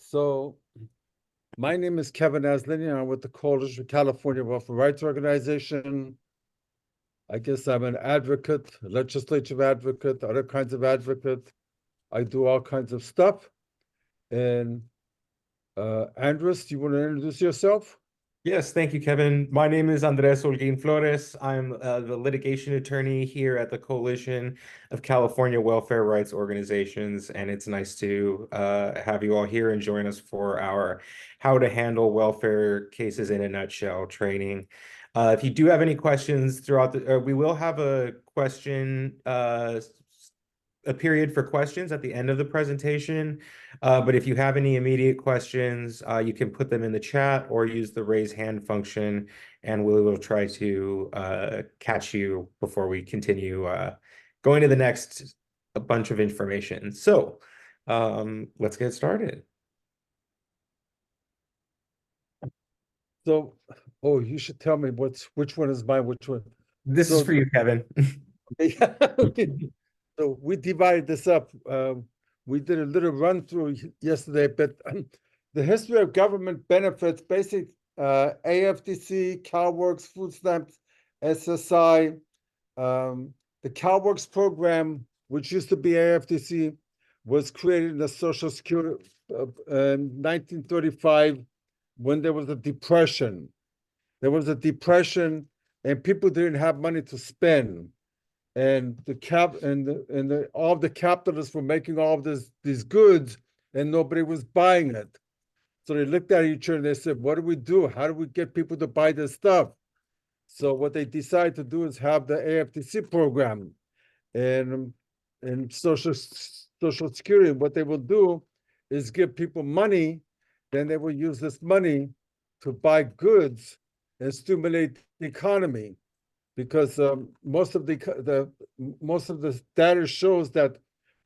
So my name is Kevin Aslin, and I'm with the Coalition for California Welfare Rights Organization. I guess I'm an advocate, legislative advocate, other kinds of advocate. I do all kinds of stuff. And Andres, do you want to introduce yourself? Yes, thank you, Kevin. My name is Andres Holguin Flores. I'm the litigation attorney here at the Coalition of California Welfare Rights Organizations, and it's nice to have you all here and join us for our How to Handle Welfare Cases in a Nutshell training. If you do have any questions throughout we will have a period for questions at the end of the presentation. But if you have any immediate questions, you can put them in the chat or use the raise hand function, and we will try to catch you before we continue going to the next bunch of information. So let's get started. So, you should tell me which one is mine, which one. This is for you, Kevin. Yeah, okay. So we divided this up. We did a little run through yesterday, but the history of government benefits, basic AFDC, CalWORKs, food stamps, SSI. The CalWORKs program, which used to be AFDC, was created in the Social Security in 1935 when there was a depression. There was a depression and people didn't have money to spend. And all the capitalists were making all of these goods and nobody was buying it. So they looked at each other and they said, what do we do? How do we get people to buy this stuff? So what they decided to do is have the AFTC program and Social Security. What they will do is give people money, then they will use this money to buy goods and stimulate the economy. Because most of the data shows that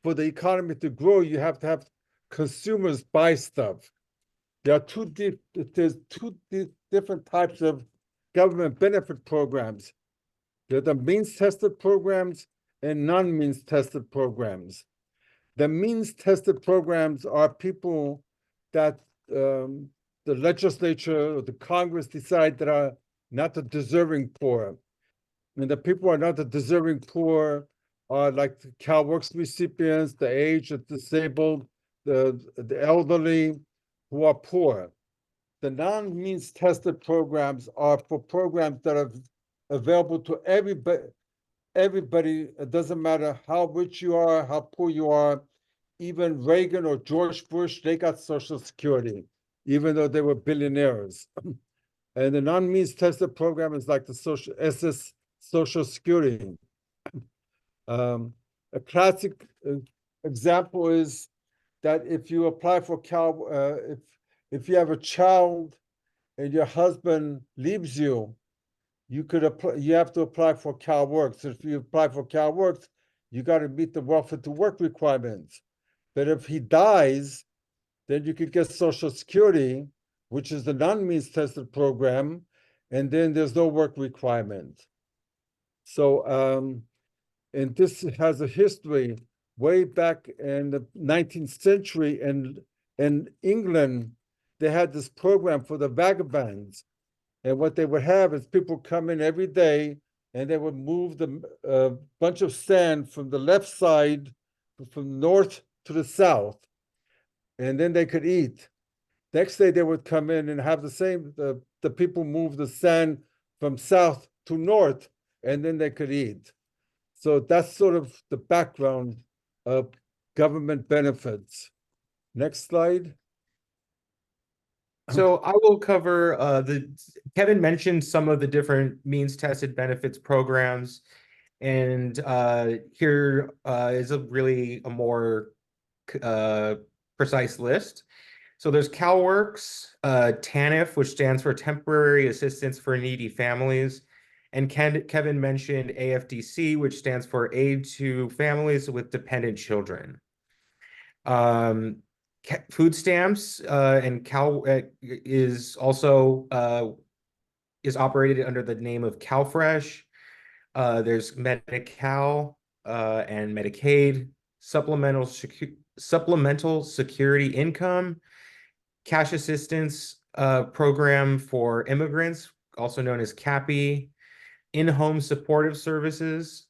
for the economy to grow, you have to have consumers buy stuff. There's two different types of government benefit programs. There are the means-tested programs and non-means-tested programs. The means-tested programs are people that the legislature or the Congress decide that are not the deserving poor. And the people who are not the deserving poor are like the CalWORKs recipients, the aged, the disabled, the elderly who are poor. The non-means tested programs are for programs that are available to everybody. Everybody, it doesn't matter how rich you are, how poor you are. Even Reagan or George Bush, they got Social Security, even though they were billionaires. And the non-means tested program is like the Social Security. A classic example is that if you apply for if you have a child and your husband leaves you, you have to apply for CalWORKs. If you apply for CalWORKs, you got to meet the welfare to work requirements. But if he dies, then you could get Social Security, which is the non-means tested program, and then there's no work requirement. So, and this has a history way back in the 19th century. In England, they had this program for the vagabonds. And what they would have is people come in every day and they would move the bunch of sand from the left side, from north to the south, and then they could eat. Next day, they would come in and have the people move the sand from south to north, and then they could eat. So that's sort of the background of government benefits. Next slide. So I will cover Kevin mentioned some of the different means tested benefits programs. And here is a more precise list. So there's CalWORKs, TANF, which stands for Temporary Assistance for Needy Families. And Kevin mentioned AFDC, which stands for Aid to Families with Dependent Children. Food stamps and is also is operated under the name of CalFresh. There's Medi-Cal and Medicaid, supplemental security income, cash assistance program for immigrants, also known as CAPI, in-home supportive services,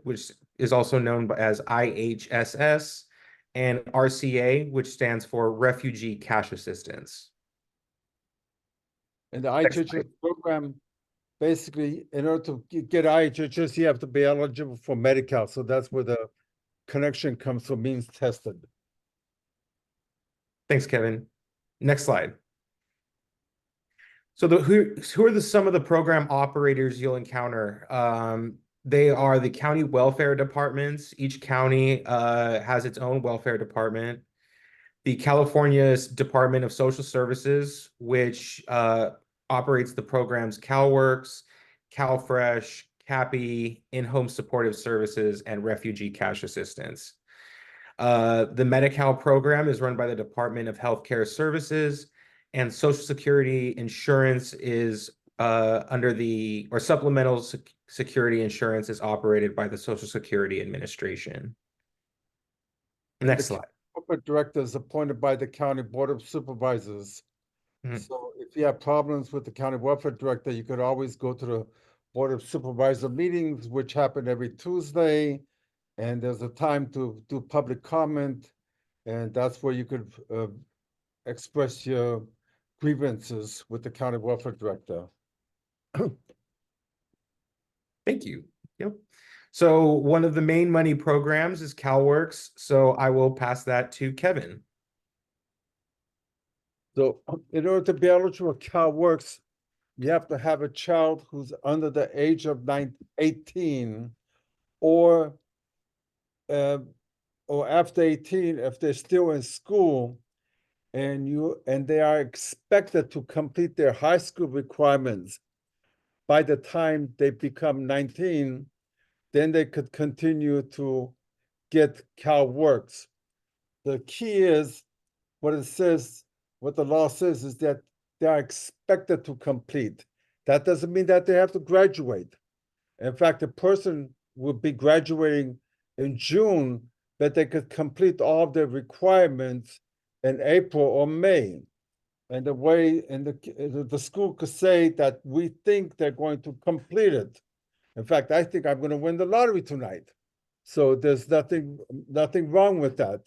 which is also known as IHSS, and RCA, which stands for Refugee Cash Assistance. And the Next IHHS program, basically, in order to get IHHS, you have to be eligible for Medi-Cal. So that's where the connection comes from, means tested. Thanks, Kevin. Next slide. So who are some of the program operators you'll encounter? They are the county welfare departments. Each county has its own welfare department. The California Department of Social Services, which operates the programs CalWORKs, CalFresh, CAPI, in-home supportive services, and refugee cash assistance. The Medi-Cal program is run by the Department of Healthcare Services, and Social Security insurance is supplemental security insurance is operated by the Social Security Administration. Next slide. Corporate director is appointed by the county board of supervisors. So if you have problems with the county welfare director, you could always go to the board of supervisor meetings, which happen every Tuesday. And there's a time to do public comment. And that's where you could express your grievances with the county welfare director. Thank you. Yep. So one of the main money programs is CalWORKs. So I will pass that to Kevin. So in order to be eligible for CalWORKs, you have to have a child who's under the age of 18 or after 18 if they're still in school and they are expected to complete their high school requirements by the time they become 19, then they could continue to get CalWORKs. The key is what the law says is that they are expected to complete. That doesn't mean that they have to graduate. In fact, a person would be graduating in June, but they could complete all of their requirements in April or May. And the school could say that we think they're going to complete it. In fact, I think I'm going to win the lottery tonight. So there's nothing wrong with that.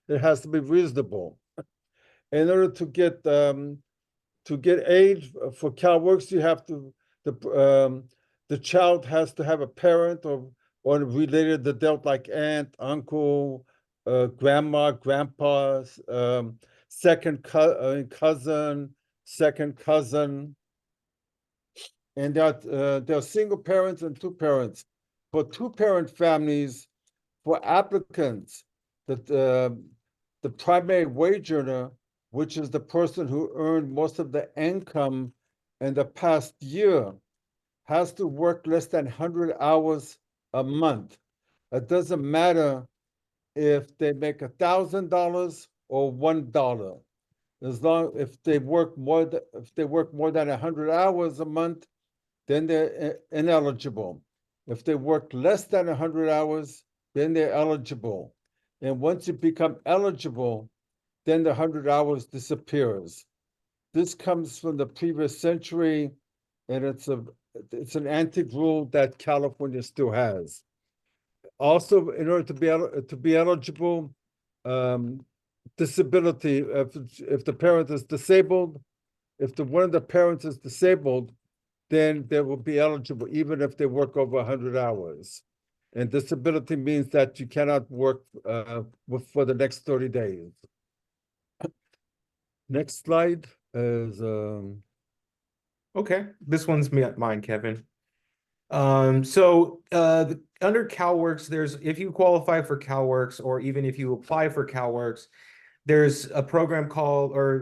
It has to be reasonable. In order to get aid for CalWORKs, you have to the child has to have a parent or a related adult like aunt, uncle, grandma, grandpa, second cousin, second cousin, and there are single parents and two parents. For two-parent families, for applicants, the primary wage earner, which is the person who earned most of the income in the past year, has to work less than 100 hours a month. It doesn't matter if they make $1,000 or $1. As long if they work more than 100 hours a month, then they're ineligible. If they work less than 100 hours, then they're eligible. And once you become eligible, then the 100 hours disappears. This comes from the previous century, and it's an antique rule that California still has. Also, in order to be eligible, disability, if the parent is disabled, if one of the parents is disabled, then they will be eligible even if they work over 100 hours. And disability means that you cannot work for the next 30 days. Next slide is Okay, this one's mine, Kevin. Under CalWORKs, if you qualify for CalWORKs or even if you apply for CalWORKs, there's a program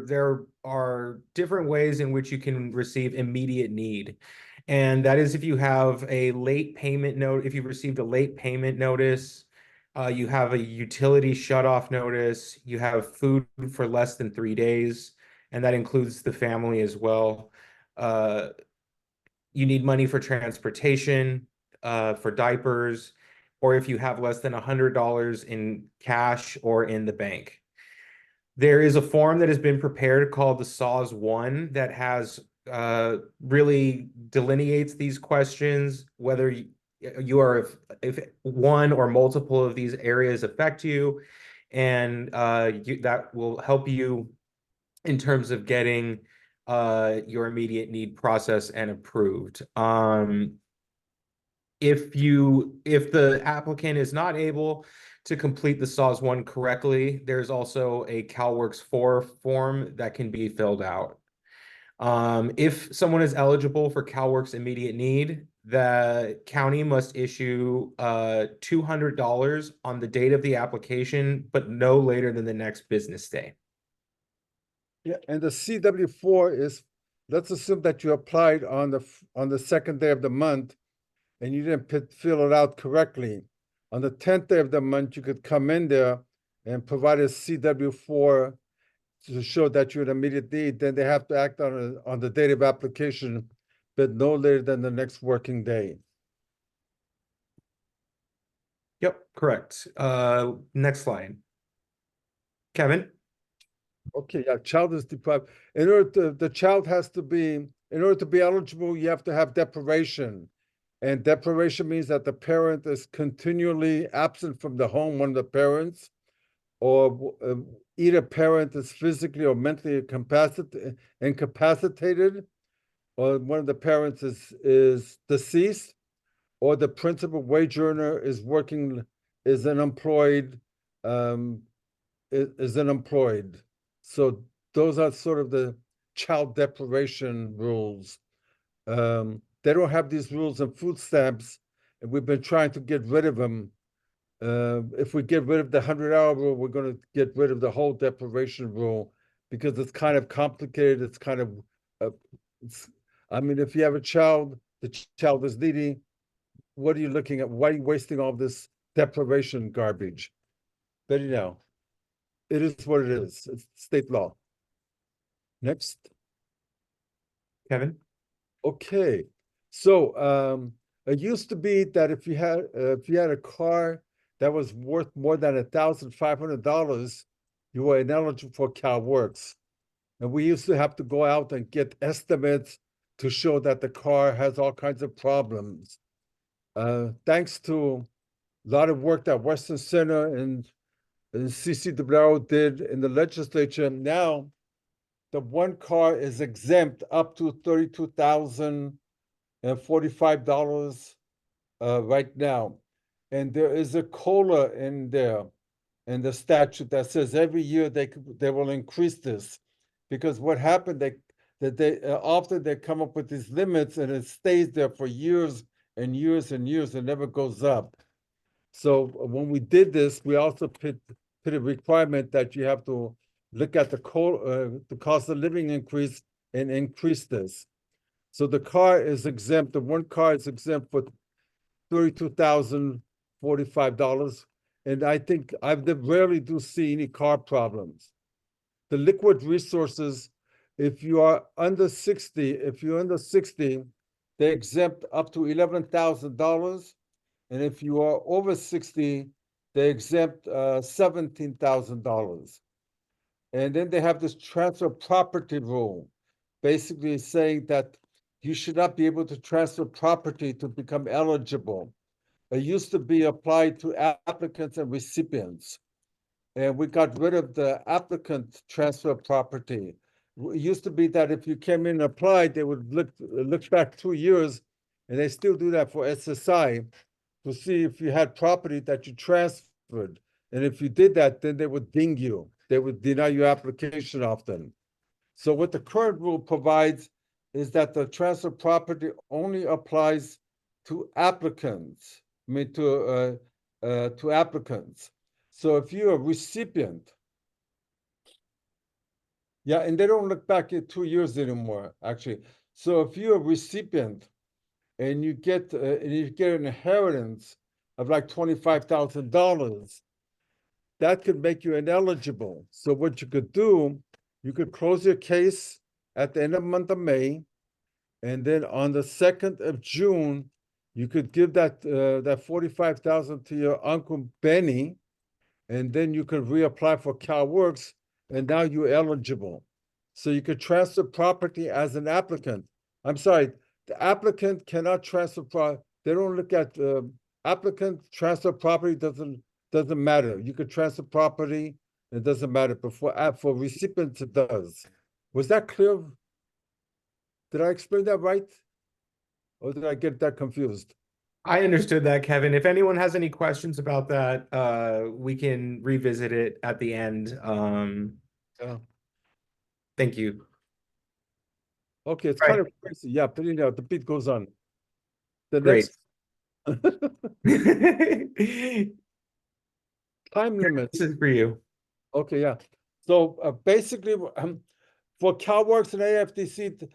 there are different ways in which you can receive immediate need. And that is if you have a late payment note, if you've received a late payment notice, you have a utility shutoff notice, you have food for less than 3 days, and that includes the family as well. You need money for transportation, for diapers, or if you have less than $100 in cash or in the bank. There is a form that has been prepared called the SAWS 1 that has really delineates these questions, whether you are if one or multiple of these areas affect you, and that will help you in terms of getting your immediate need processed and approved. If the applicant is not able to complete the SAWS 1 correctly, there's also a CalWORKs 4 form that can be filled out. If someone is eligible for CalWORKs immediate need, the county must issue $200 on the date of the application, but no later than the next business day. Yeah, and the CW4 is, let's assume that you applied on the second day of the month and you didn't fill it out correctly. On the 10th day of the month, you could come in there and provide a CW4 to show that you're in immediate need. Then they have to act on the date of application, but no later than the next working day. Yep, correct. Next slide. Kevin? Okay, yeah, child is deprived. The child has to be, in order to be eligible, you have to have deprivation. And deprivation means that the parent is continually absent from the home, one of the parents, or either parent is physically or mentally incapacitated, or one of the parents is deceased, or the principal wage earner is unemployed, is unemployed. So those are sort of the child deprivation rules. They don't have these rules in food stamps, and we've been trying to get rid of them. If we get rid of the 100-hour rule, we're going to get rid of the whole deprivation rule because it's kind of complicated. It's kind of, I mean, if you have a child, the child is needy, what are you looking at? Why are you wasting all this deprivation garbage? But it is what it is. It's state law. Next. Kevin? Okay. So it used to be that if you had a car that was worth more than $1,500, you were ineligible for CalWORKs. And we used to have to go out and get estimates to show that the car has all kinds of problems. Thanks to a lot of work that Western Center and CCWRO did in the legislature, now the one car is exempt up to $32,045 right now. And there is a COLA in there in the statute that says every year they will increase this, because what happened that often they come up with these limits and it stays there for years and years and years and never goes up. So when we did this, we also put a requirement that you have to look at the cost of living increase and increase this. So the car is exempt. The one car is exempt for $32,045. And I think I rarely do see any car problems. The liquid resources, if you are under 60, they exempt up to $11,000. And if you are over 60, they exempt $17,000. And then they have this transfer property rule, basically saying that you should not be able to transfer property to become eligible. It used to be applied to applicants and recipients. And we got rid of the applicant transfer property. It used to be that if you came in and applied, they would look back 2 years, and they still do that for SSI, to see if you had property that you transferred. And if you did that, then they would ding you. They would deny your application often. So what the current rule provides is that the transfer property only applies to applicants. I mean, to applicants. So if you're a recipient, yeah, and they don't look back at 2 years anymore, actually. So if you're a recipient and you get an inheritance of like $25,000, that could make you ineligible. So what you could do, you could close your case at the end of the month of May, and then on the 2nd of June, you could give that $45,000 to your Uncle Benny, and then you could reapply for CalWORKs, and now you're eligible. So you could transfer property as an applicant. I'm sorry, the applicant cannot transfer they don't look at applicant transfer property doesn't matter. You could transfer property, it doesn't matter, but for recipients it does. Was that clear? Did I explain that right? Or did I get that confused? I understood that, Kevin. If anyone has any questions about that, we can revisit it at the end. Yeah. Thank you. Okay, it's Right. kind of crazy. Yeah, but the beat goes on. The Great. next time limits. This is for you. Okay, yeah. So basically, for CalWORKs and AFDC,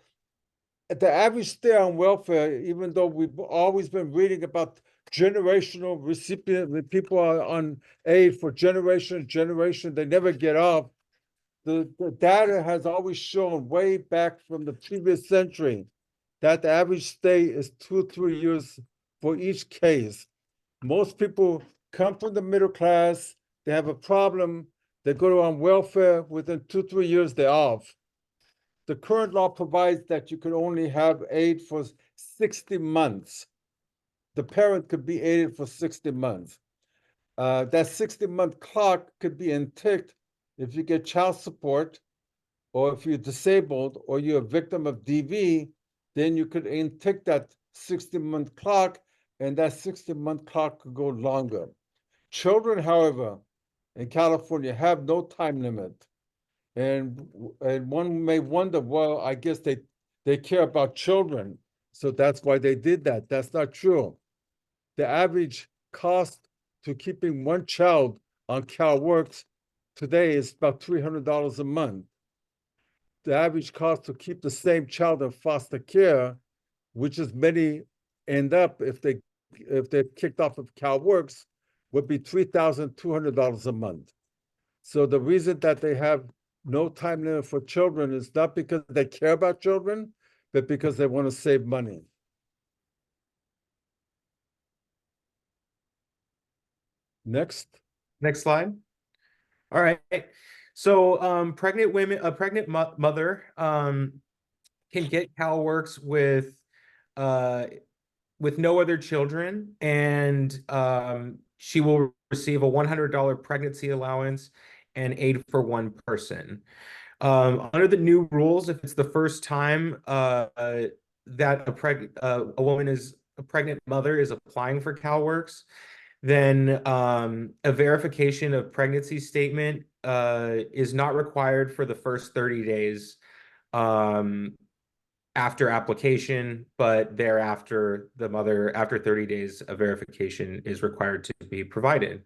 the average stay on welfare, even though we've always been reading about generational recipient, people are on aid for generation to generation, they never get off. The data has always shown way back from the previous century that the average stay is 2-3 years for each case. Most people come from the middle class, they have a problem, they go on welfare, within 2-3 years, they're off. The current law provides that you can only have aid for 60 months. The parent could be aided for 60 months. That 60-month clock could be ticked if you get child support, or if you're disabled, or you're a victim of DV, then you could tick that 60-month clock, and that 60-month clock could go longer. Children, however, in California have no time limit. And one may wonder, well, I guess they care about children, so that's why they did that. That's not true. The average cost to keeping one child on CalWORKs today is about $300 a month. The average cost to keep the same child in foster care, which is many end up if they're kicked off of CalWORKs, would be $3,200 a month. So the reason that they have no time limit for children is not because they care about children, but because they want to save money. Next. Next slide. All right. So a pregnant mother can get CalWORKs with no other children, and she will receive a $100 pregnancy allowance and aid for one person. Under the new rules, if it's the first time that a woman is a pregnant mother is applying for CalWORKs, then a verification of pregnancy statement is not required for the first 30 days after application, but thereafter, after 30 days, a verification is required to be provided.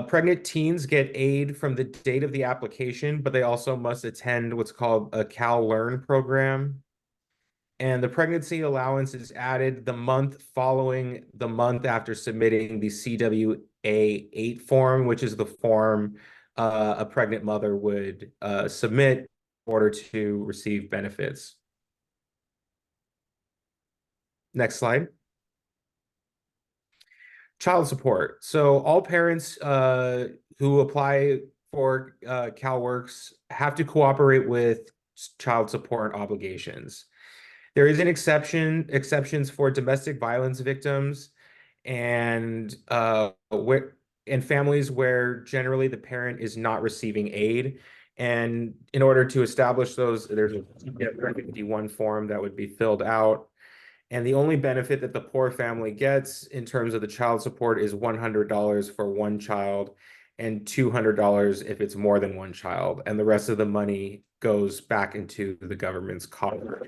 Pregnant teens get aid from the date of the application, but they also must attend what's called a CalLearn program. And the pregnancy allowance is added the month following the month after submitting the CWA-8 form, which is the form a pregnant mother would submit in order to receive benefits. Next slide. Child support. So all parents who apply for CalWORKs have to cooperate with child support obligations. There is an exceptions for domestic violence victims and families where generally the parent is not receiving aid. And in order to establish those, there's a 51 form that would be filled out. And the only benefit that the poor family gets in terms of the child support is $100 for one child and $200 if it's more than one child. And the rest of the money goes back into the government's coffers.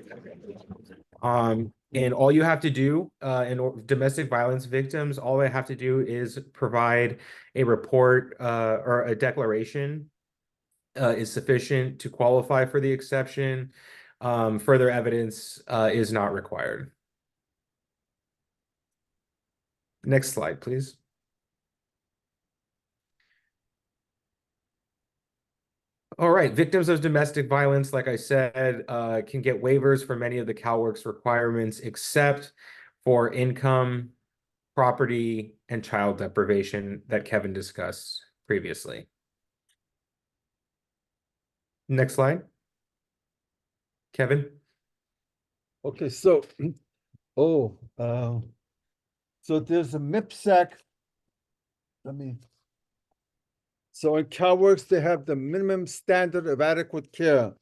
And all you have to do in domestic violence victims, all they have to do is provide a report or a declaration is sufficient to qualify for the exception. Further evidence is not required. Next slide, please. All right, victims of domestic violence, like I said, can get waivers for many of the CalWORKs requirements, except for income, property, and child deprivation that Kevin discussed previously. Next slide. Kevin. Okay, so, oh, so there's a MIPSAC. So in CalWORKs, they have the minimum standard of adequate care.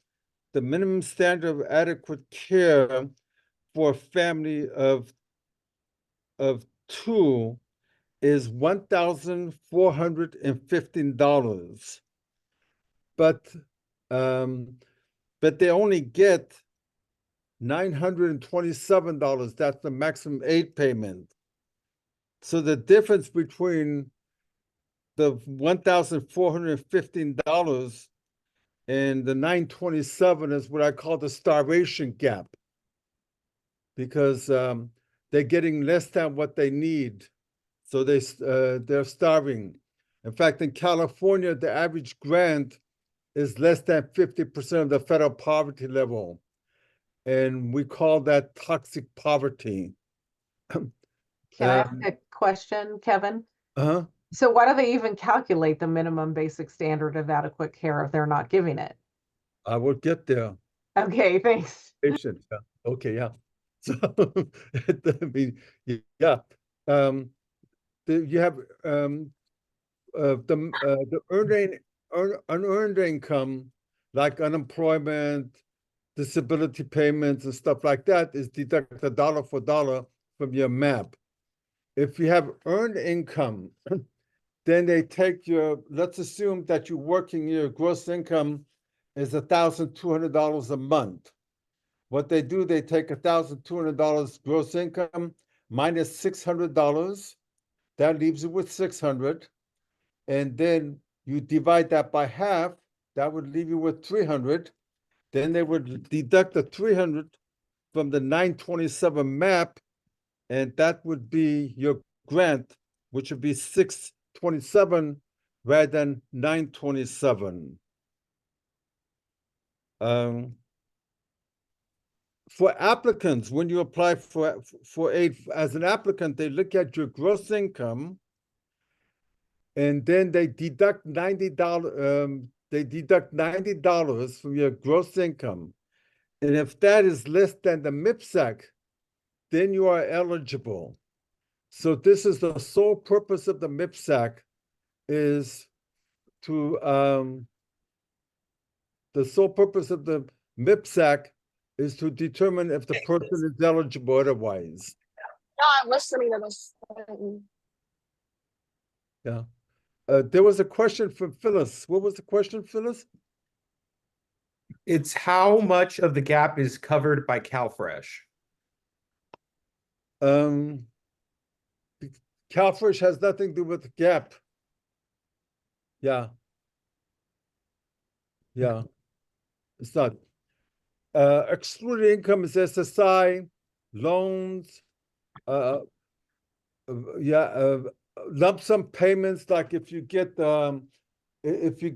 The minimum standard of adequate care for a family of two is $1,415. But but they only get $927. That's the maximum aid payment. So the difference between the $1,415 and the $927 is what I call the starvation gap, because they're getting less than what they need, so they're starving. In fact, in California, the average grant is less than 50% of the federal poverty level, and we call that toxic poverty. Can I ask a question, Kevin? Uh-huh. So why do they even calculate the minimum basic standard of adequate care if they're not giving it? I will get there. Okay, thanks. Patient. Yeah. Okay, yeah. So, I mean, yeah. You have the unearned income, like unemployment, disability payments, and stuff like that, is deducted dollar for dollar from your MAP. If you have earned income, then they take let's assume that you're working, your gross income is $1,200 a month. What they do, they take $1,200 gross income minus $600. That leaves you with $600. And then you divide that by half, that would leave you with $300. Then they would deduct the $300 from the $927 MAP, and that would be your grant, which would be $627 rather than $927. For applicants, when you apply for aid as an applicant, they look at your gross income, and then they deduct $90. They deduct $90 from your gross income, and if that is less than the MIPSAC, then you are eligible. So this is the sole purpose of the MIPSAC, is to the sole purpose of the MIPSAC is to determine if the person is eligible otherwise. No, I'm listening to this. Yeah. There was a question from Phyllis. What was the question, Phyllis? It's how much of the gap is covered by CalFresh? CalFresh has nothing to do with the gap. Yeah. Yeah. It's not. Excluded income is SSI, loans, lump sum payments, like if you get if you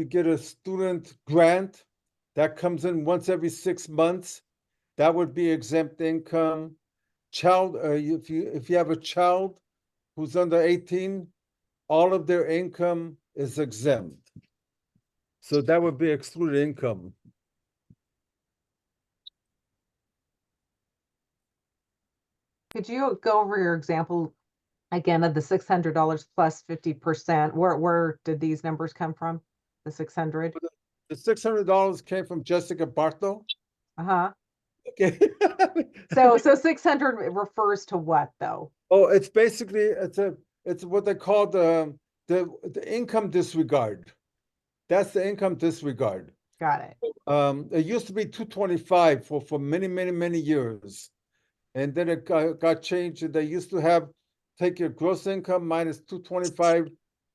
get a student grant that comes in once every 6 months, that would be exempt income. Child, if you have a child who's under 18, all of their income is exempt. So that would be excluded income. Could you go over your example again of the $600 plus 50%? Where did these numbers come from? The 600? The $600 came from Jessica Bartow. Uh-huh. Okay. So 600 refers to what though? Oh, it's basically it's what they call the income disregard. That's the income disregard. Got it. It used to be 225 for many years, and then it got changed. They used to take your gross income minus 225,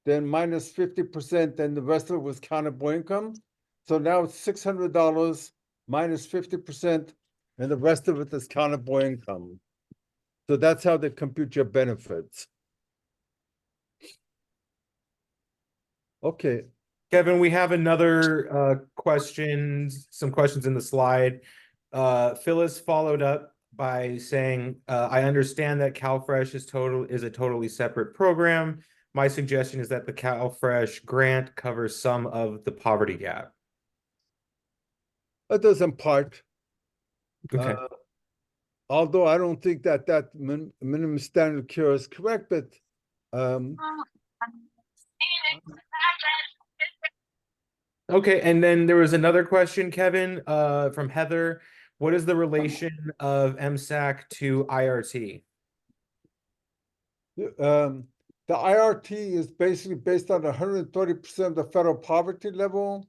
then minus 50%, then the rest of it was countable income. So now it's $600 minus 50%, and the rest of it is countable income. So that's how they compute your benefits. Okay. Kevin, we have another some questions in the slide. Phyllis followed up by saying, I understand that CalFresh is a totally separate program, my suggestion is that the CalFresh grant covers some of the poverty gap. It does in part. Okay. Although I don't think that minimum standard of care is correct, but Okay, and then there was another question, Kevin, from Heather. What is the relation of MSAC to IRT? the IRT is basically based on 130% of the federal poverty level.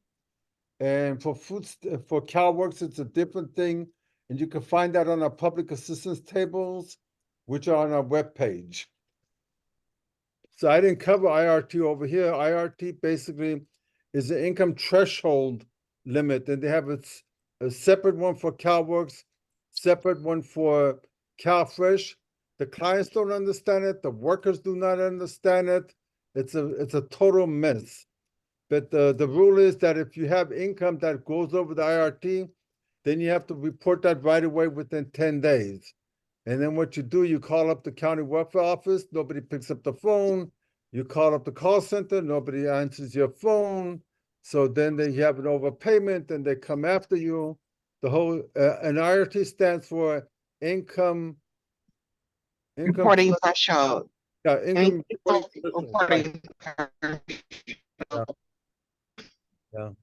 And for for CalWORKs, it's a different thing. And you can find that on our public assistance tables, which are on our webpage. So I didn't cover IRT over here. IRT basically is the income threshold limit, and they have a separate one for CalWORKs, separate one for CalFresh. The clients don't understand it. The workers do not understand it. It's a total mess. But the rule is that if you have income that goes over the IRT, then you have to report that right away within 10 days. And then what you do, you call up the county welfare office, nobody picks up the phone. You call up the call center, nobody answers your phone. So then they have an overpayment and they come after you. The whole, an IRT stands for income Reporting threshold. Yeah, income Reporting. Yeah.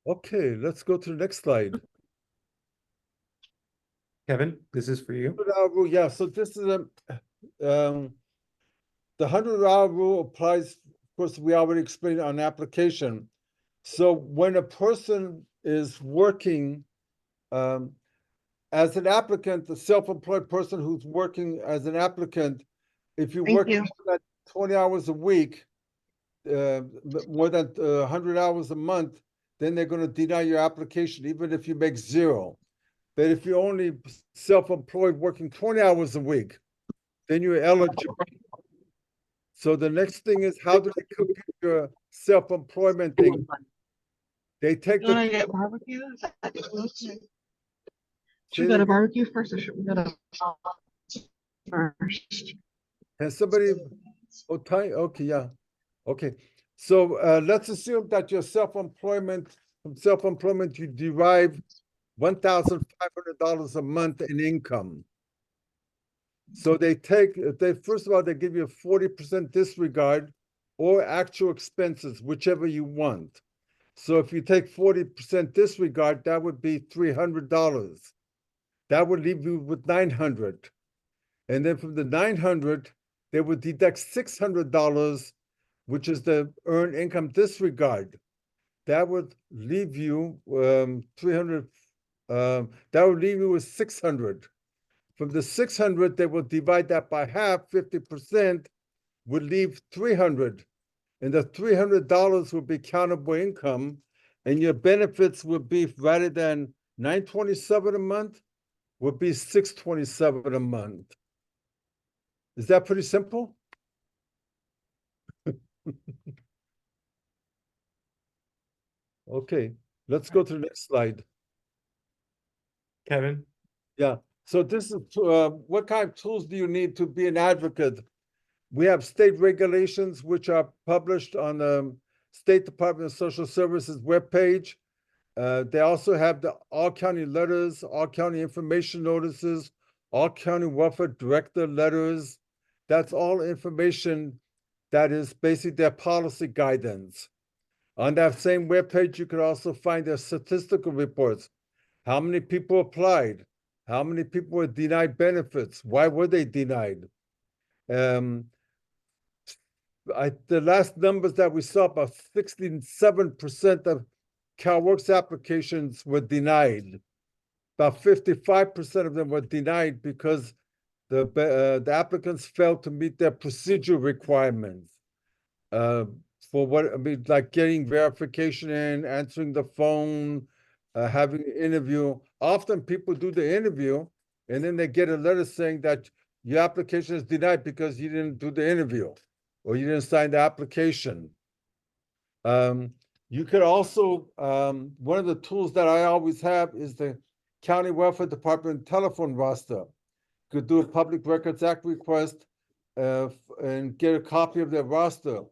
Okay, let's go to the next slide. Kevin, this is for you. Yeah, so this is the 100-hour rule applies. Of course, we already explained on application. So when a person is working as an applicant, the self-employed person who's working as an applicant, if you work more than 20 hours a week, more than 100 hours a month, then they're going to deny your application, even if you make zero. But if you're only self-employed working 20 hours a week, then you're eligible. So the next thing is, how do they compute your self-employment thing? They take You want to get barbecue? Should we go to barbecue first, or should we go to first? Has somebody, okay, yeah, okay. So let's assume that your from self-employment, you derive $1,500 a month in income. So first of all, they give you a 40% disregard or actual expenses, whichever you want. So if you take 40% disregard, that would be $300. That would leave you with $900. And then from the $900, they would deduct $600, which is the earned income disregard. That would leave you $300. That would leave you with $600. From the $600, they will divide that by half. 50% would leave $300, and the $300 would be countable income, and your benefits would be, rather than $927 a month, would be $627 a month. Is that pretty simple? Okay, let's go to the next slide. Kevin? Yeah, so this is what kind of tools do you need to be an advocate? We have state regulations, which are published on the State Department of Social Services webpage. They also have the all county letters, all county information notices, all county welfare director letters. That's all information that is basically their policy guidance. On that same webpage, you could also find their statistical reports. How many people applied? How many people were denied benefits? Why were they denied? The last numbers that we saw, about 67% of CalWORKs applications were denied. About 55% of them were denied because the applicants failed to meet their procedure requirements. For what, I mean, like getting verification in, answering the phone, having an interview. Often people do the interview and then they get a letter saying that your application is denied because you didn't do the interview or you didn't sign the application. You could also, one of the tools that I always have is the County Welfare Department telephone roster. You could do a Public Records Act request and get a copy of their roster.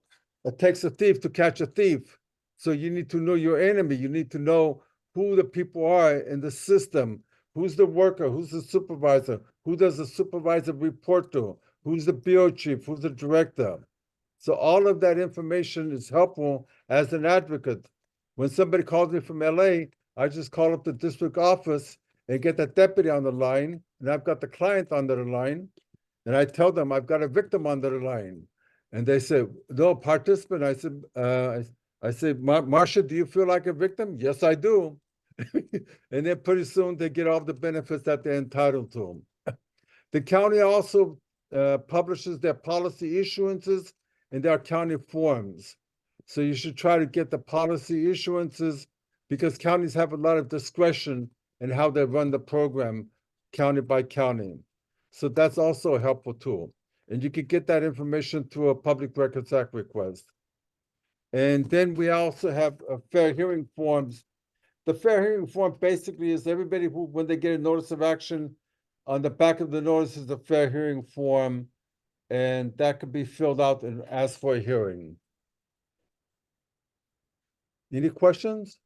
It takes a thief to catch a thief. So you need to know your enemy. You need to know who the people are in the system. Who's the worker? Who's the supervisor? Who does the supervisor report to? Who's the bureau chief? Who's the director? So all of that information is helpful as an advocate. When somebody calls me from LA, I just call up the district office and get the deputy on the line, and I've got the client on the line, and I tell them I've got a victim on the line. And they say, no, participant. I say, Marcia, do you feel like a victim? Yes, I do. And then pretty soon they get all the benefits that they're entitled to. The county also publishes their policy issuances in their county forms. So you should try to get the policy issuances because counties have a lot of discretion in how they run the program county by county. So that's also a helpful tool. And you can get that information through a Public Records Act request. And then we also have fair hearing forms. The fair hearing form basically is everybody who, when they get a notice of action, on the back of the notice is the fair hearing form, and that could be filled out and asked for a hearing. Any questions?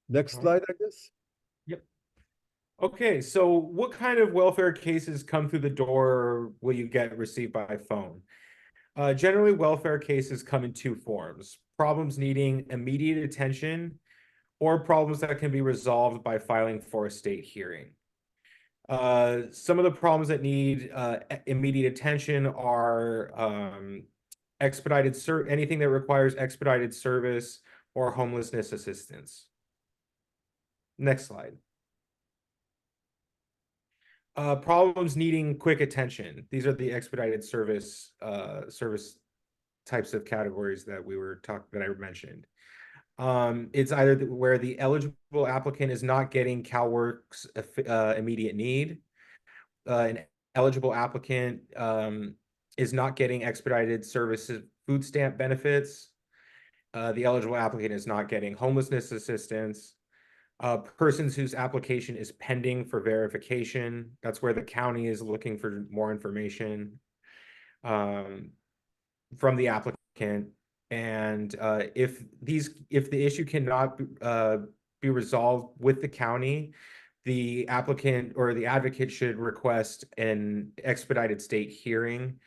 Next slide, I guess. Okay, so what kind of welfare cases come through the door or will you get received by phone? Generally, welfare cases come in two forms: problems needing immediate attention or problems that can be resolved by filing for a state hearing. Some of the problems that need immediate attention are anything that requires expedited service or homelessness assistance. Next slide. Problems needing quick attention. These are the expedited service types of categories that I mentioned. It's either where the eligible applicant is not getting CalWORKs immediate need. An eligible applicant is not getting expedited services food stamp benefits. The eligible applicant is not getting homelessness assistance. Persons whose application is pending for verification. That's where the county is looking for more information from the applicant. And if the issue cannot be resolved with the county, the applicant or the advocate should request an expedited state hearing.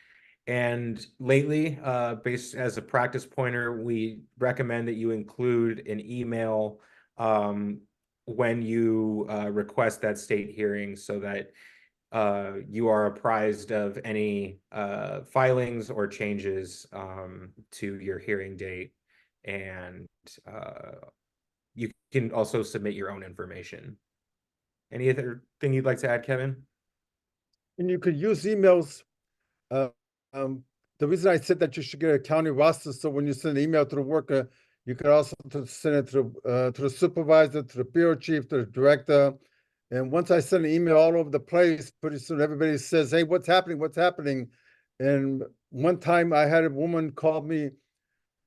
And lately, based as a practice pointer, we recommend that you include an email when you request that state hearing so that you are apprised of any filings or changes to your hearing date. And you can also submit your own information. Any other thing you'd like to add, Kevin? And you could use emails. The reason I said that you should get a county roster, so when you send an email to the worker, you could also send it to the supervisor, to the bureau chief, to the director. And once I send an email all over the place, pretty soon everybody says, hey, what's happening? What's happening? And one time I had a woman call me.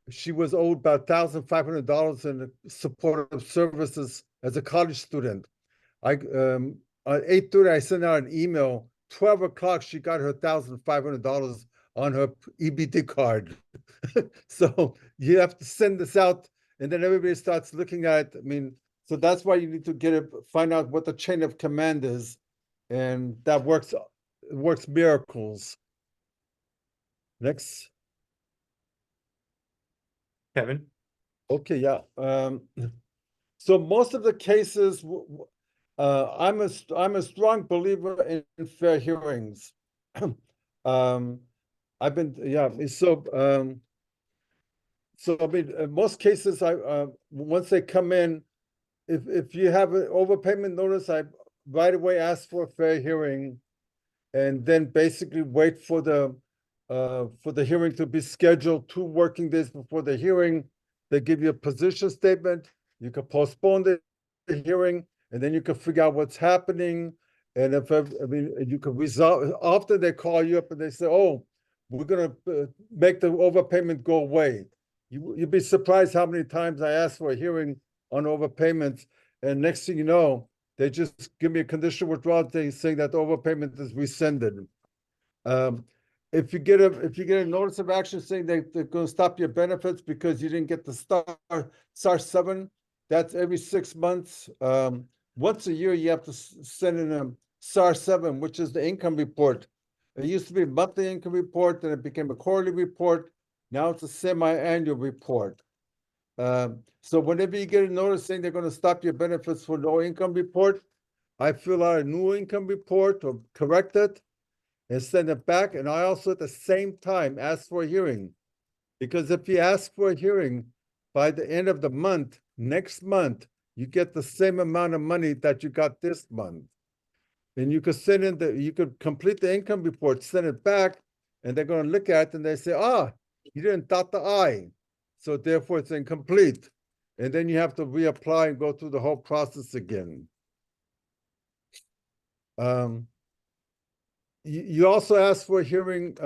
She was owed about $1,500 in supportive services as a college student. At 8:30, I sent out an email. 12 o'clock, she got her $1,500 on her EBT card. So you have to send this out, and then everybody starts looking at it. I mean, so that's why you need to find out what the chain of command is, and that works miracles. Next. Kevin? Okay, yeah. So most of the cases, I'm a strong believer in fair hearings. I've been, yeah. So I mean, in most cases, once they come in, if you have an overpayment notice, I right away ask for a fair hearing, and then basically wait for the hearing to be scheduled 2 working days before the hearing. They give you a position statement. You can postpone the hearing, and then you can figure out what's happening. And you can resolve. Often they call you up and they say, "Oh, we're gonna make the overpayment go away." You'd be surprised how many times I ask for a hearing on overpayments, and next thing you know, They just give me a conditional withdrawal, they saying that the overpayment is rescinded. If you get a notice of action saying they're going to stop your benefits because you didn't get the star 7, that's every 6 months. Once a year, you have to send in a star 7, which is the income report. It used to be a monthly income report, then it became a quarterly report. Now it's a semi-annual report. So whenever you get a notice saying they're going to stop your benefits for no income report, I fill out a new income report or correct it and send it back. And I also at the same time ask for a hearing. Because if you ask for a hearing by the end of the month, next month, you get the same amount of money that you got this month. And you could send in you could complete the income report, send it back, and they're going to look at it and they say, you didn't dot the I. So therefore it's incomplete. And then you have to reapply and go through the whole process again. You also ask for a hearing,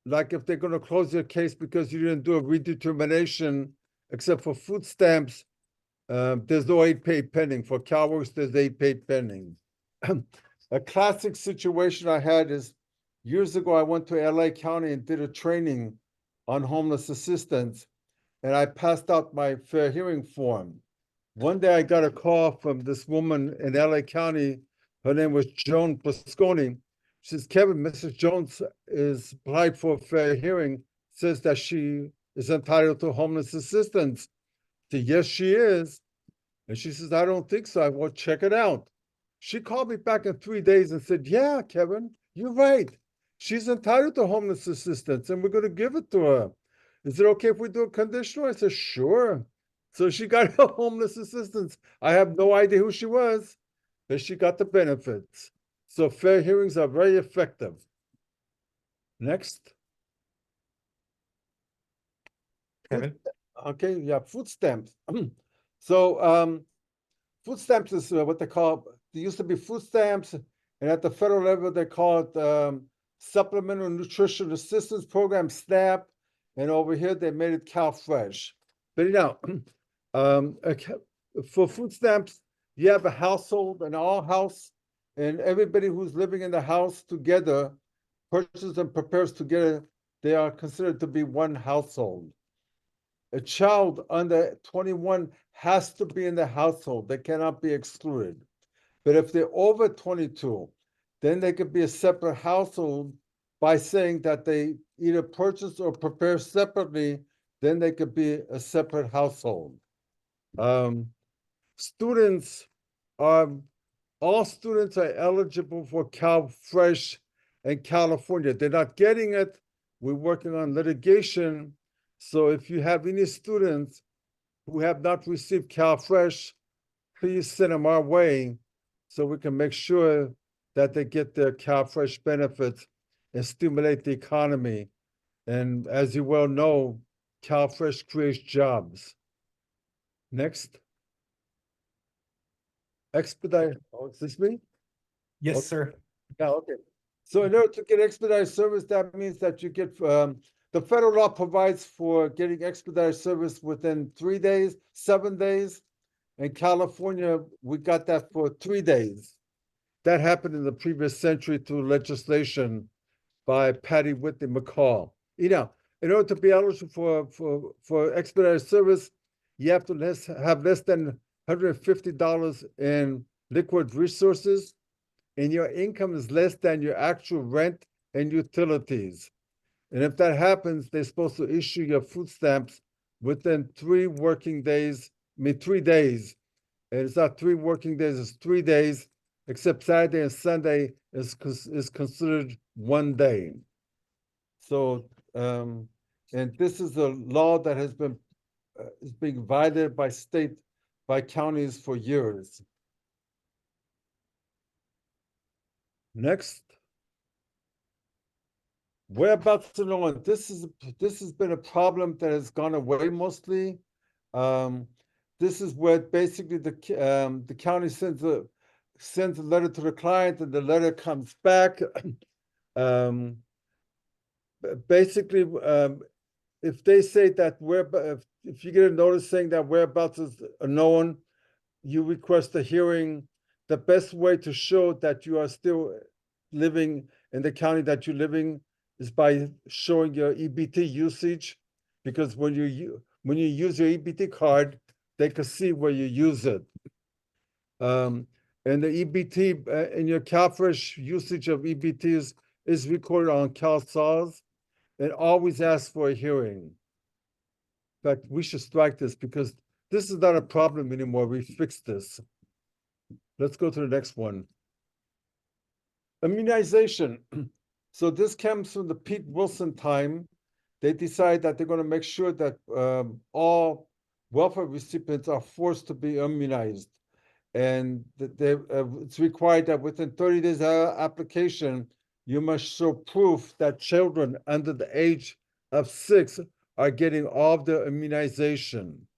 like if they're going to close your case because you didn't do a redetermination, except for food stamps, there's no 8-pay pending. For CalWORKs, there's 8-pay pending. A classic situation I had is years ago, I went to LA County and did a training on homeless assistance, and I passed out my fair hearing form. One day I got a call from this woman in LA County. Her name was Joan Blasconi. She says, Kevin, Mrs. Jones is applied for a fair hearing, says that she is entitled to homeless assistance. I said, yes, she is. And she says, I don't think so. I will check it out. She called me back in 3 days and said, yeah, Kevin, you're right. She's entitled to homeless assistance and we're going to give it to her. Is it okay if we do a conditional? I said, sure. So she got her homeless assistance. I have no idea who she was, but she got the benefits. So fair hearings are very effective. Next. Kevin? Okay, yeah, food stamps. So food stamps is what they call, there used to be food stamps, and at the federal level, they call it Supplemental Nutrition Assistance Program, SNAP, and over here, they made it CalFresh. But for food stamps, you have a household, an all house, and everybody who's living in the house together, purchases and prepares together, they are considered to be one household. A child under 21 has to be in the household. They cannot be excluded. But if they're over 22, then they could be a separate household by saying that they either purchase or prepare separately, then they could be a separate household. All students are eligible for CalFresh in California. They're not getting it. We're working on litigation. So if you have any students who have not received CalFresh, please send them our way so we can make sure that they get their CalFresh benefits and stimulate the economy. And as you well know, CalFresh creates jobs. Next. Expedite. Oh, is this me? Yes, Okay. sir. Yeah, okay. So in order to get expedited service, that means that you get, the federal law provides for getting expedited service within 3 days, 7 days. In California, we got that for 3 days. That happened in the previous century through legislation by Patty Whitney McCall. In order to be eligible for expedited service, you have to have less than $150 in liquid resources, and your income is less than your actual rent and utilities. And if that happens, they're supposed to issue your food stamps within 3 working days, 3 days. And it's not 3 working days, it's 3 days, except Saturday and Sunday is considered 1 day. So, and this is a law that has been is being violated by counties for years. Next. Whereabouts in Illinois? This has been a problem that has gone away mostly. This is where basically the county sends a letter to the client, and the letter comes back. Basically, if they say that if you get a notice saying that whereabouts is unknown, you request a hearing. the best way to show that you are still living in the county that you're living is by showing your EBT usage, because when you use your EBT card, they can see where you use it. And the EBT in your CalFresh usage of EBT is recorded on CalSAWS, and always ask for a hearing. In fact, we should strike this because this is not a problem anymore. We fixed this. Let's go to the next one. Immunization. So this comes from the Pete Wilson time. They decide that they're going to make sure that all welfare recipients are forced to be immunized. And it's required that within 30 days of application, you must show proof that children under the age of 6 are getting all of their immunization.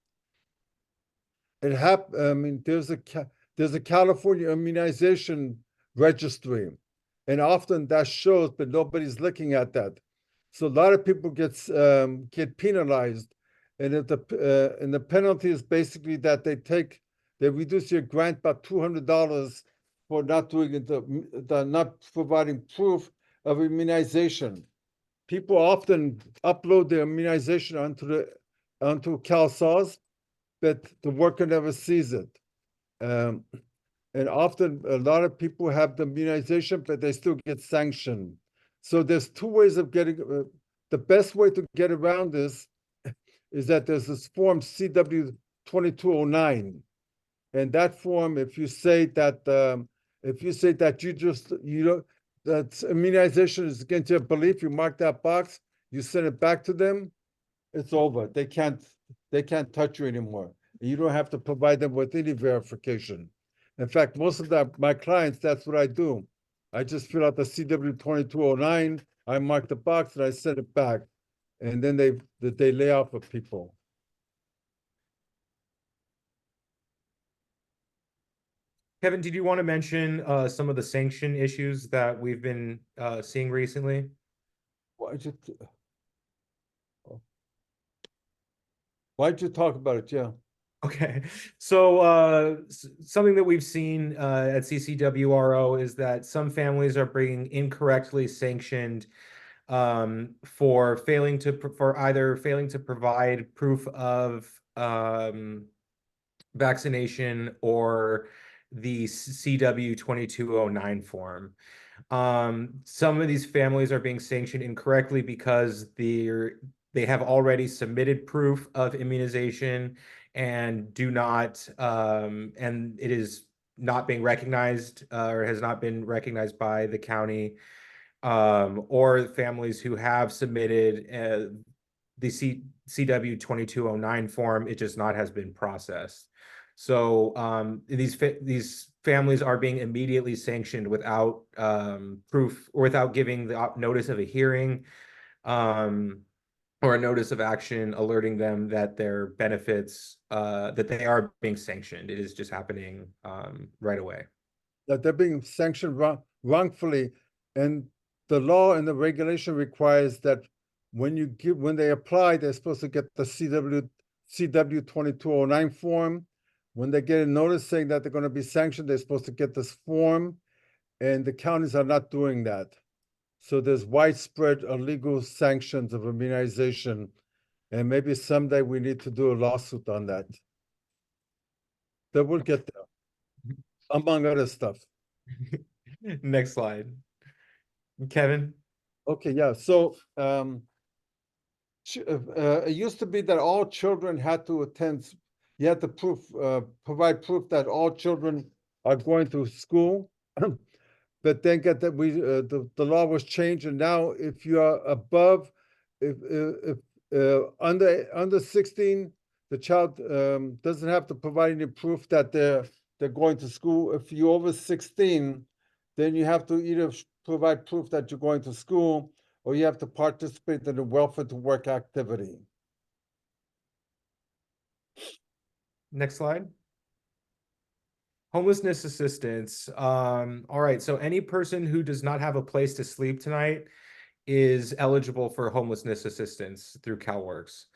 There's a California immunization registry, and often that shows, but nobody's looking at that. So a lot of people get penalized, and the penalty is basically that they reduce your grant by $200 for not doing it, not providing proof of immunization. People often upload their immunization onto CalSAWS, but the worker never sees it. And often a lot of people have the immunization, but they still get sanctioned. So there's two ways of getting, the best way to get around this is that there's this form CW 2209. And that form, if you say that that immunization is against your belief, you mark that box, you send it back to them, it's over. They can't touch you anymore. You don't have to provide them with any verification. In fact, most of my clients, that's what I do. I just fill out the CW 2209, I mark the box, and I send it back. And then they lay off of people. Kevin, did you want to mention some of the sanction issues that we've been seeing recently? Why'd you talk about it? Yeah. Okay, so something that we've seen at CCWRO is that some families are being incorrectly sanctioned for either failing to provide proof of vaccination or the CW 2209 form. Some of these families are being sanctioned incorrectly because they have already submitted proof of immunization and do not, and it is not being recognized or has not been recognized by the county, or families who have submitted the CW 2209 form, it just not has been processed. So these families are being immediately sanctioned without proof or without giving the notice of a hearing or a notice of action alerting them that their benefits, that they are being sanctioned. It is just happening right away. That they're being sanctioned wrongfully. And the law and the regulation requires that when they apply, they're supposed to get the CW 2209 form. When they get a notice saying that they're going to be sanctioned, they're supposed to get this form, and the counties are not doing that. So there's widespread illegal sanctions of immunization, and maybe someday we need to do a lawsuit on that. That will get there, among other stuff. Next slide. Kevin? Okay, yeah. So it used to be that all children had to attend. You had to provide proof that all children are going to school. But then the law was changed, and now if you are above, if under 16, the child doesn't have to provide any proof that they're going to school. If you're over 16, then you have to either provide proof that you're going to school, or you have to participate in a welfare to work activity. Next slide. Homelessness assistance. All right, so any person who does not have a place to sleep tonight is eligible for homelessness assistance through CalWORKs.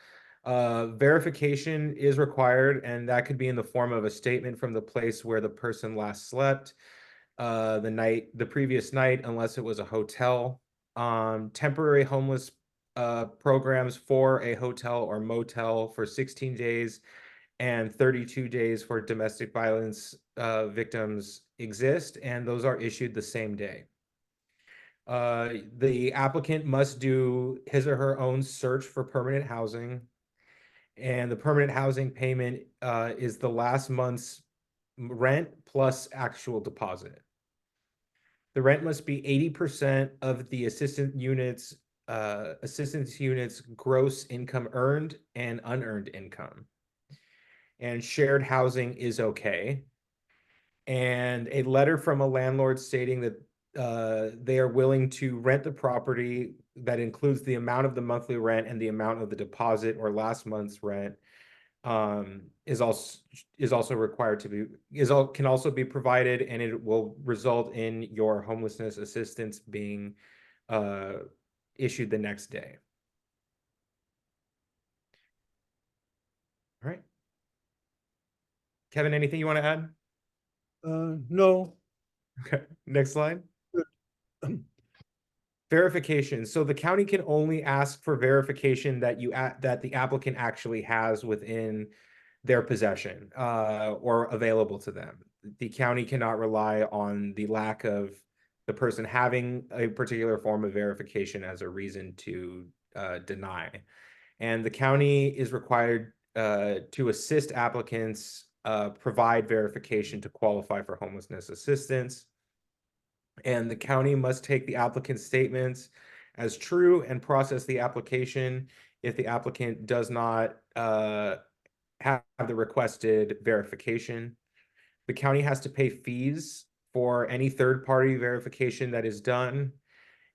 Verification is required, and that could be in the form of a statement from the place where the person last slept, the previous night, unless it was a hotel. Temporary homeless programs for a hotel or motel for 16 days and 32 days for domestic violence victims exist, and those are issued the same day. The applicant must do his or her own search for permanent housing, and the permanent housing payment is the last month's rent plus actual deposit. The rent must be 80% of the assistance unit's gross income earned and unearned income. And shared housing is okay. And a letter from a landlord stating that they are willing to rent the property that includes the amount of the monthly rent and the amount of the deposit or last month's rent is also required to be can also be provided, and it will result in your homelessness assistance being issued the next day. All right. Kevin, anything you want to add? No. Okay, next slide. Verification. So the county can only ask for verification that that the applicant actually has within their possession or available to them. The county cannot rely on the lack of the person having a particular form of verification as a reason to deny. And the county is required to assist applicants provide verification to qualify for homelessness assistance. And the county must take the applicant's statements as true and process the application if the applicant does not have the requested verification. The county has to pay fees for any third-party verification that is done,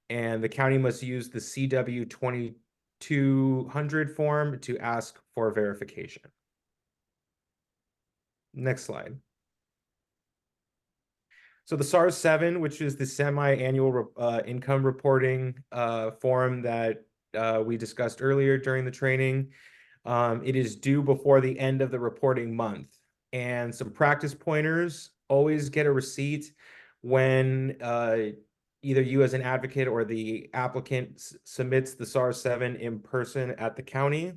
and the county must use the CW 2200 form to ask for verification. Next slide. So the SARS-7, which is the semi-annual income reporting form that we discussed earlier during the training, it is due before the end of the reporting month. And some practice pointers: always get a receipt when either you as an advocate or the applicant submits the SARS-7 in person at the county.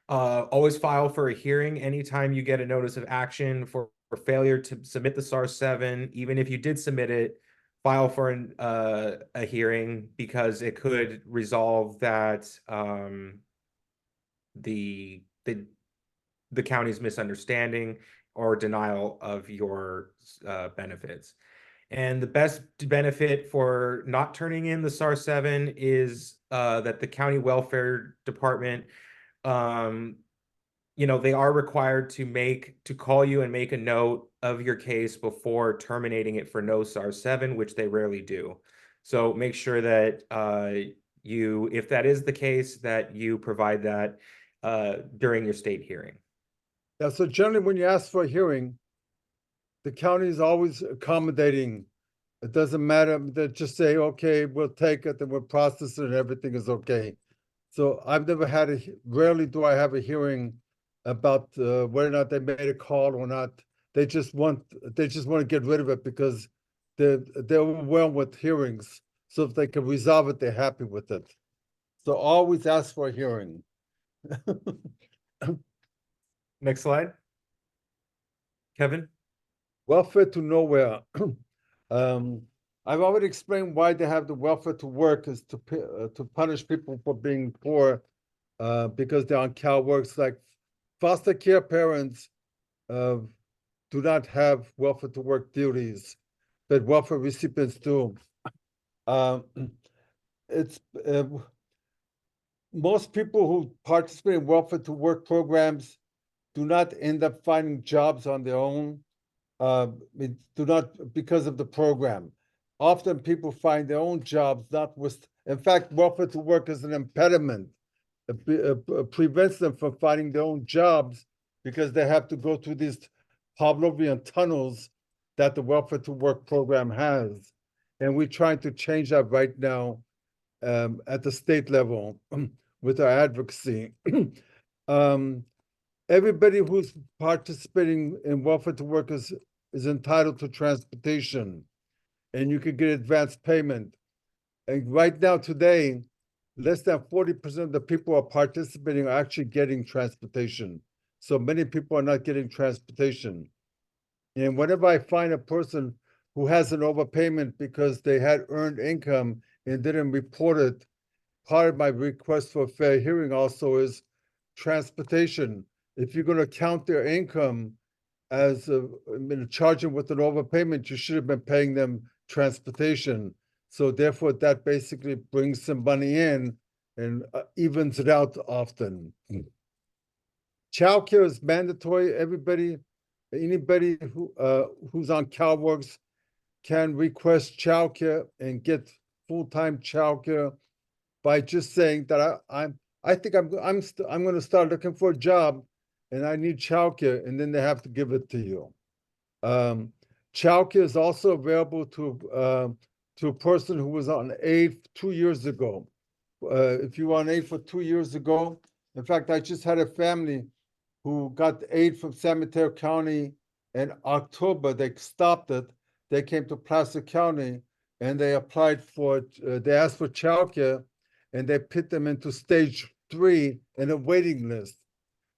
Always file for a hearing anytime you get a notice of action for failure to submit the SARS-7. Even if you did submit it, file for a hearing, because it could resolve that the county's misunderstanding or denial of your benefits. And the best benefit for not turning in the SARS-7 is that the county welfare department, they are required to call you and make a note of your case before terminating it for no SARS-7, which they rarely do. So make sure that if that is the case, that you provide that during your state hearing. Yeah, so generally when you ask for a hearing, the county is always accommodating. It doesn't matter. They just say, okay, we'll take it and we'll process it and everything is okay. So I've never had rarely do I have a hearing about whether or not they made a call or not. They just want to get rid of it because they're overwhelmed with hearings. So if they can resolve it, they're happy with it. So always ask for a hearing. Next slide. Kevin? Welfare to nowhere. I've already explained why they have the welfare to work is to punish people for being poor because they're on CalWORKs. Like foster care parents do not have welfare to work duties, but welfare recipients do. Most people who participate in welfare to work programs do not end up finding jobs on their own. Do not because of the program. Often people find their own jobs, in fact, welfare to work is an impediment. It prevents them from finding their own jobs because they have to go through these Pavlovian tunnels that the welfare to work program has. And we're trying to change that right now at the state level. with our advocacy. Everybody who's participating in welfare to work is entitled to transportation, and you could get advance payment. And right now, today, less than 40% of the people who are participating are actually getting transportation. So many people are not getting transportation. And whenever I find a person who has an overpayment because they had earned income and didn't report it, part of my request for a fair hearing also is transportation. If you're going to count their income as charge them with an overpayment, you should have been paying them transportation. So therefore, that basically brings some money in and evens it out often. Childcare is mandatory. Anybody who's on CalWORKs can request childcare and get full-time childcare by just saying that I think I'm going to start looking for a job and I need childcare, and then they have to give it to you. Childcare is also available to a person who was on aid 2 years ago. If you were on aid for 2 years ago, in fact, I just had a family who got aid from San Mateo County in October. They stopped it. They came to Placer County and they applied for, they asked for childcare, and they put them into stage 3 in a waiting list.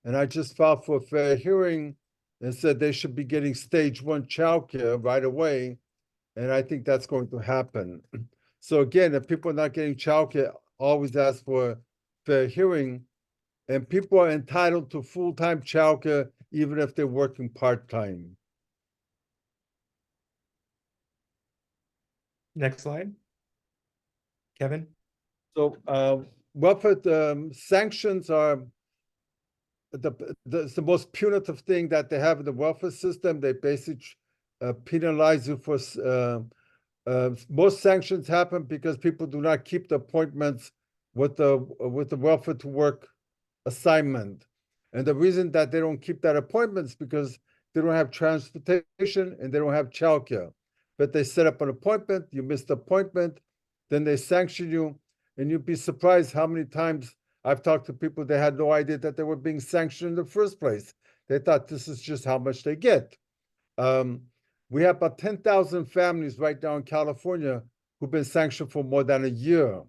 And I just filed for a fair hearing and said they should be getting stage 1 childcare right away. And I think that's going to happen. So again, if people are not getting childcare, always ask for a fair hearing. And people are entitled to full-time childcare even if they're working part-time. Next slide. Kevin? So welfare sanctions are the most punitive thing that they have in the welfare system. They basically penalize you for most sanctions happen because people do not keep the appointments with the welfare to work assignment. And the reason that they don't keep that appointment is because they don't have transportation and they don't have childcare. But they set up an appointment, you missed the appointment, then they sanction you, and you'd be surprised how many times I've talked to people, they had no idea that they were being sanctioned in the first place. They thought this is just how much they get. We have about 10,000 families right now in California who've been sanctioned for more than a year.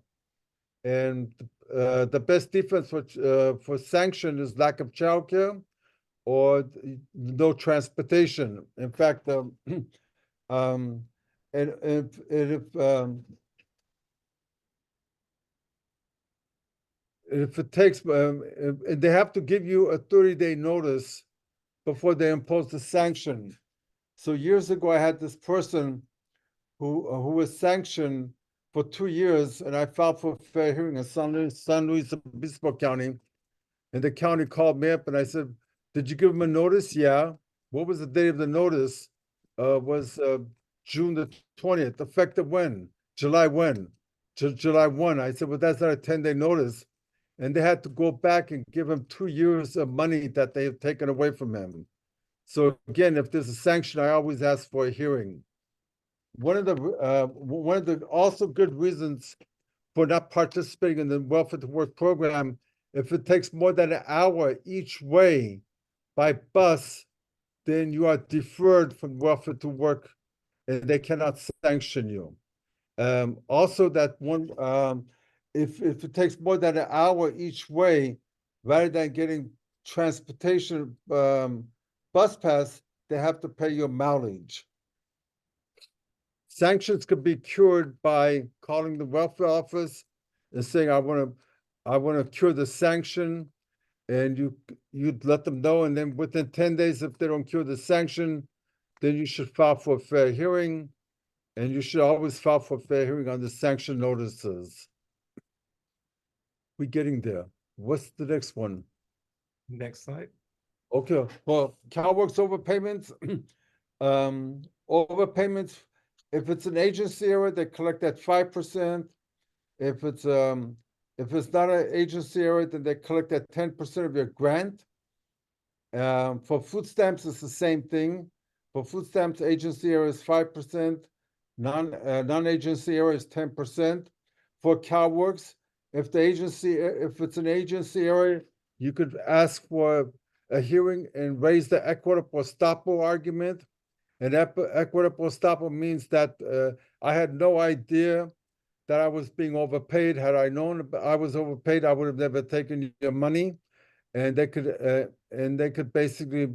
And the best defense for sanction is lack of childcare or no transportation. In fact, and if it takes, they have to give you a 30-day notice before they impose the sanction. So years ago, I had this person who was sanctioned for 2 years, and I filed for a fair hearing in San Luis Obispo County, and the county called me up, and I said, "Did you give them a notice?" "Yeah." "What was the date of the notice?" Was June the 20th. "Effective when?" "July when?" July 1. I said, "Well, that's not a 10-day notice." And they had to go back and give him 2 years of money that they have taken away from him. So again, if there's a sanction, I always ask for a hearing. One of the also good reasons for not participating in the welfare to work program, if it takes more than an hour each way by bus, then you are deferred from welfare to work and they cannot sanction you. Also that one, if it takes more than an hour each way, rather than getting transportation bus pass, they have to pay your mileage. Sanctions could be cured by calling the welfare office and saying, I want to cure the sanction, and you'd let them know, and then within 10 days, if they don't cure the sanction, then you should file for a fair hearing, and you should always file for a fair hearing on the sanction notices. We're getting there. What's the next one? Next slide. Okay, well, CalWORKs overpayments. Overpayments, if it's an agency area, they collect at 5%. If it's not an agency area, then they collect at 10% of your grant. For food stamps, it's the same thing. For food stamps, agency area is 5%, non-agency area is 10%. For CalWORKs, if it's an agency area, you could ask for a hearing and raise the equitable estoppel argument. And equitable estoppel means that I had no idea that I was being overpaid. Had I known I was overpaid, I would have never taken your money. And they could basically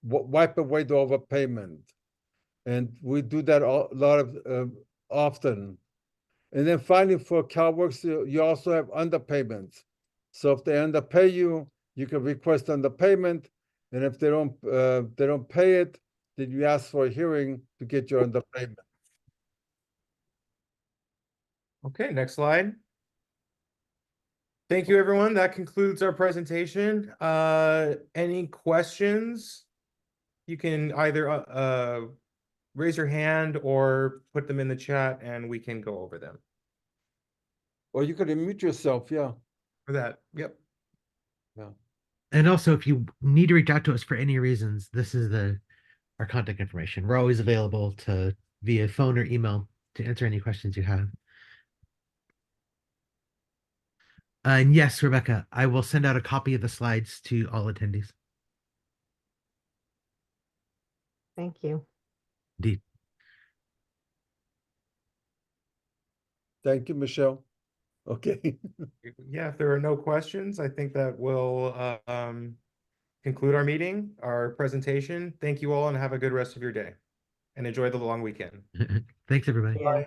wipe away the overpayment. And we do that a lot of often. And then finally, for CalWORKs, you also have underpayments. So if they underpay you, you can request underpayment, and if they don't pay it, then you ask for a hearing to get your underpayment. Okay, next slide. Thank you, everyone. That concludes our presentation. Any questions? You can either raise your hand or put them in the chat and we can go over them. Or you could unmute yourself, yeah. For that, yep. And also, if you need to reach out to us for any reasons, this is our contact information. We're always available to via phone or email to answer any questions you have. And yes, Rebecca, I will send out a copy of the slides to all attendees. Thank you. Indeed. Thank you, Michelle. Okay. Yeah, if there are no questions, I think that will conclude our meeting, our presentation. Thank you all and have a good rest of your day. And enjoy the long weekend. Thanks, everybody. Yeah.